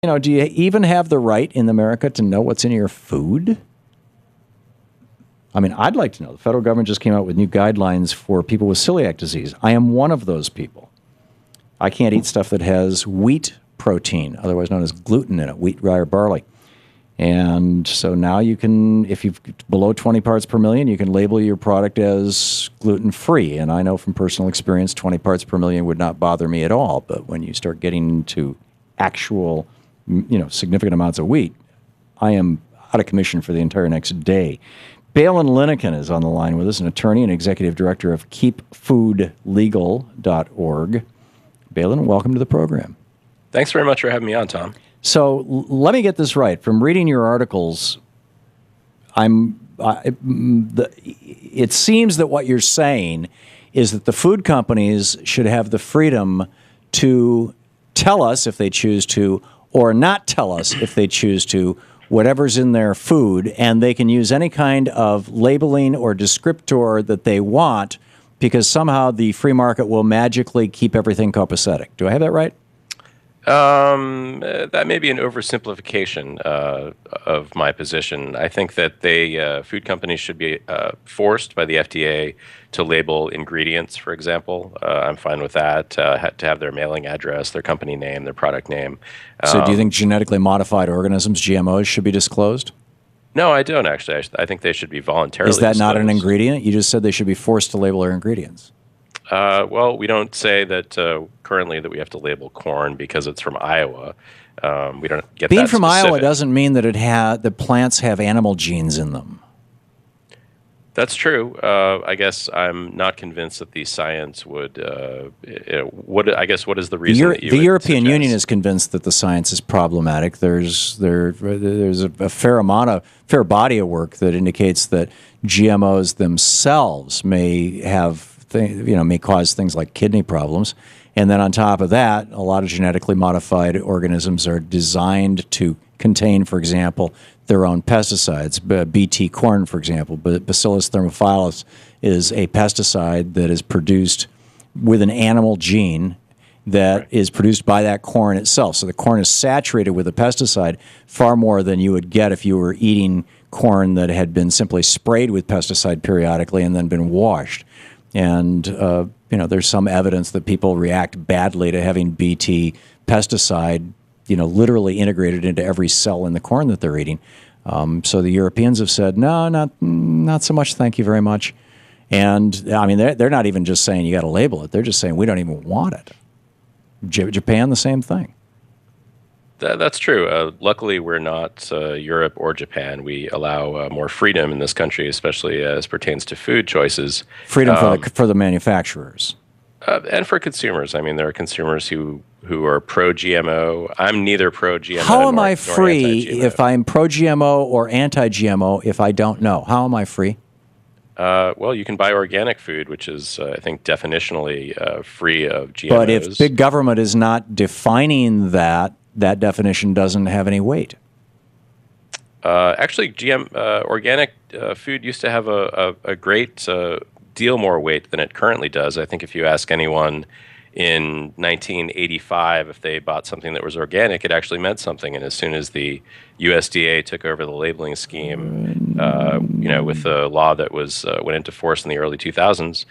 Do you even have the right in America to know what's in your food? I mean, I'd like to know. The federal government just came out with new guidelines for people with celiac disease. I am one of those people. I can't eat stuff that has wheat protein, otherwise known as gluten in it, wheat, rye, or barley. And so now you can, if you've below 20 parts per million, you can label your product as gluten-free. And I know from personal experience, 20 parts per million would not bother me at all. But when you start getting into actual, significant amounts of wheat, I am out of commission for the entire next day. Balin Linnekin is on the line with us, an attorney and executive director of keepfoodlegal.org. Balin, welcome to the program. Thanks very much for having me on, Tom. So let me get this right. From reading your articles, it seems that what you're saying is that the food companies should have the freedom to tell us if they choose to, or not tell us if they choose to, whatever's in their food, and they can use any kind of labeling or descriptor that they want because somehow the free market will magically keep everything copacetic. Do I have that right? That may be an oversimplification of my position. I think that food companies should be forced by the FDA to label ingredients, for example. I'm fine with that, to have their mailing address, their company name, their product name. So do you think genetically modified organisms, GMOs, should be disclosed? No, I don't, actually. I think they should be voluntarily disclosed. Is that not an disclosed. Ingredient? You just said they should be forced to label their ingredients. Well, we don't say that currently that we have to label corn because it's from Iowa. We don't get Being that from specific. Iowa doesn't mean that the plants have animal genes in them. That's true. I guess I'm not convinced that the science would. What is the reason? The European Union is convinced that the science is problematic. There's a fair body of work that indicates that GMOs themselves may may cause things like kidney problems. And then on top of that, a lot of genetically modified organisms are designed to contain, for example, their own pesticides. BT corn, for example, Bacillus thermophilus is a pesticide that is produced with an animal gene that is produced by that corn itself. So the corn is saturated with a pesticide far more than you would get if you were eating corn that had been simply sprayed with pesticide periodically and then been washed. And, there's some evidence that people react badly to having BT pesticide, literally integrated into every cell in the corn that they're eating. So the Europeans have said, no, not so much, thank you very much. And, I mean, they're not even just saying you got to label it. They're just saying we don't even want it. Japan, the same thing. That's true. Luckily, we're not Europe or Japan. We allow more freedom in this country, especially as pertains to food choices. Freedom for the manufacturers. And for consumers. I mean, there are consumers who are pro-GMO. I'm neither pro-GMO How am I nor free anti-GMO. if I'm pro-GMO or anti-GMO if I don't know? How am I free? Well, you can buy organic food, which is, I think, definitionally free of GMOs. But if big government is not defining that definition doesn't have any weight. Actually, organic food used to have a great deal more weight than it currently does. I think if you ask anyone in 1985 if they bought something that was organic, it actually meant something. And as soon as the USDA took over the labeling scheme, with the law that went into force in the early 2000s,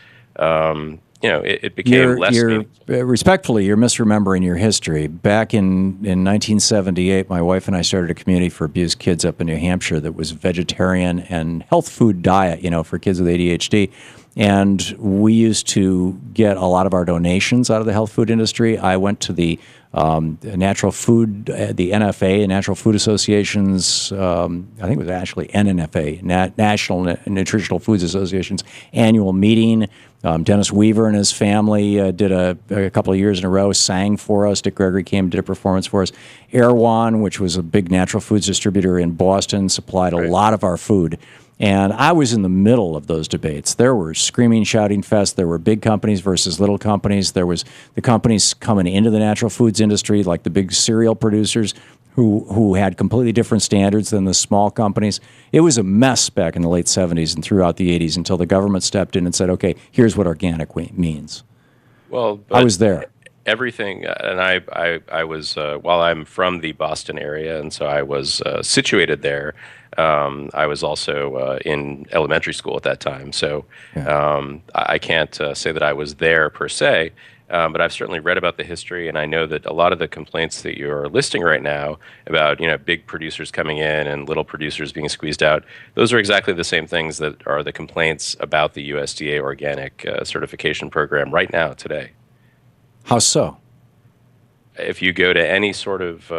it became less meaningful. Respectfully, you're misremembering your history. Back in 1978, my wife and I started a community for abused kids up in New Hampshire that was vegetarian and health food diet, for kids with ADHD. And we used to get a lot of our donations out of the health food industry. I went to the Natural Food, the NFA, Natural Food Association's, I think it was actually NNFA, National Nutritional Foods Association's annual meeting. Dennis Weaver and his family did a couple of years in a row, sang for us. Dick Gregory came and did a performance for us. Erewhon, which was a big natural foods distributor in Boston, supplied a lot of our food. And I was in the middle of those debates. There were screaming, shouting fests. There were big companies versus little companies. There was the companies coming into the natural foods industry, like the big cereal producers, who had completely different standards than the small companies. It was a mess back in the late 70s and throughout the 80s until the government stepped in and said, okay, here's what organic means. Well, I was there. everything, and I was while I'm from the Boston area, and so I was situated there. I was also in elementary school at that time, so I can't say that I was there per se. But I've certainly read about the history, and I know that a lot of the complaints that you're listing right now about big producers coming in and little producers being squeezed out, those are exactly the same things that are the complaints about the USDA organic certification program right now today. How so? If you go to any sort of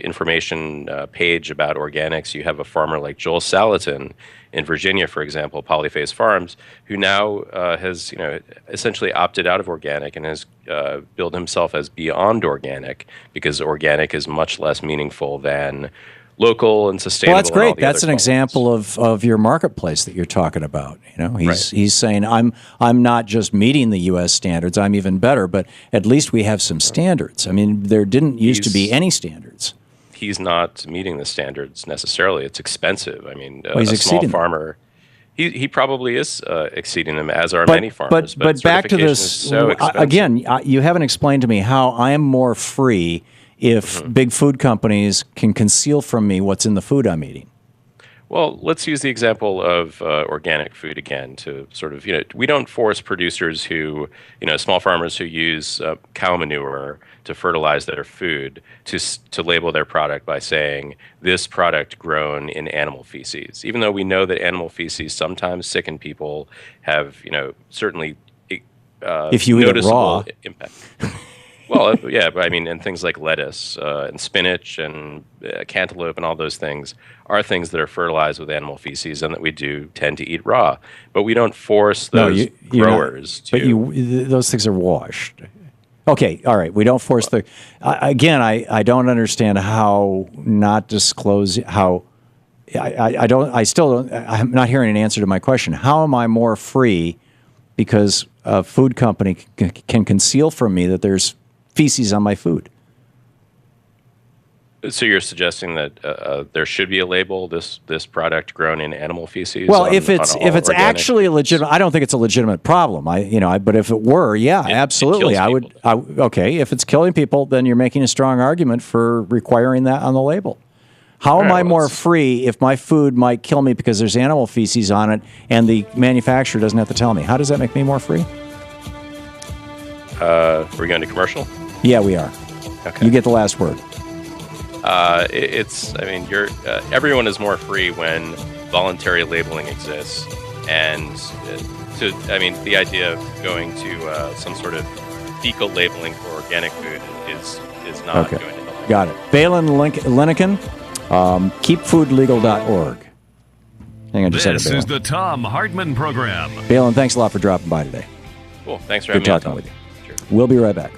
information page about organics, you have a farmer like Joel Salatin in Virginia, for example, Polyphase Farms, who now has essentially opted out of organic and has billed himself as beyond organic because organic is much less meaningful than local and sustainable. Well, that's great. That's an qualities. example of your marketplace that you're talking about. Right. He's saying I'm not just meeting the U.S. standards. I'm even better. But at least we have some standards. I mean, there didn't used to be any standards. He's not meeting the standards necessarily. It's expensive. I mean, he's a small exceeding farmer. He probably is exceeding them, as are many farmers. But back to this so again. You haven't explained to me how I am more free if big food companies can conceal from me what's in the food I'm eating. Well, let's use the example of organic food again to sort of, we don't force producers who, small farmers who use cow manure to fertilize their food to label their product by saying this product grown in animal feces. Even though we know that animal feces sometimes sicken people, have, certainly if you eat it raw impact. Well, yeah, but I mean, and things like lettuce and spinach and cantaloupe and all those things are things that are fertilized with animal feces and that we do tend to eat raw. But we don't force those growers to. But those things are washed. Okay, all right. We don't force the. Again, I don't understand how not disclose how. I don't. I still don't. I'm not hearing an answer to my question. How am I more free because a food company can conceal from me that there's feces on my food? So you're suggesting that there should be a label, this product grown in animal feces? Well, if it's actually a legitimate, I don't think it's a legitimate problem. But if it were, absolutely, I would. Okay, if it's killing people, then you're making a strong argument for requiring that on the label. How am I more free if my food might kill me because there's animal feces on it and the manufacturer doesn't have to tell me? How does that make me more free? We're going to commercial? Yeah, we are. Okay. You get the last word. Everyone is more free when voluntary labeling exists, and the idea of going to some sort of fecal labeling for organic food is not going to help. Got it. Balin Linnekin, keepfoodlegal.org. Hang on just a second, This is the Thom Hartmann Program. Balin, thanks a lot for dropping by today. Cool. Thanks for having me. Good talking with you. We'll be right back.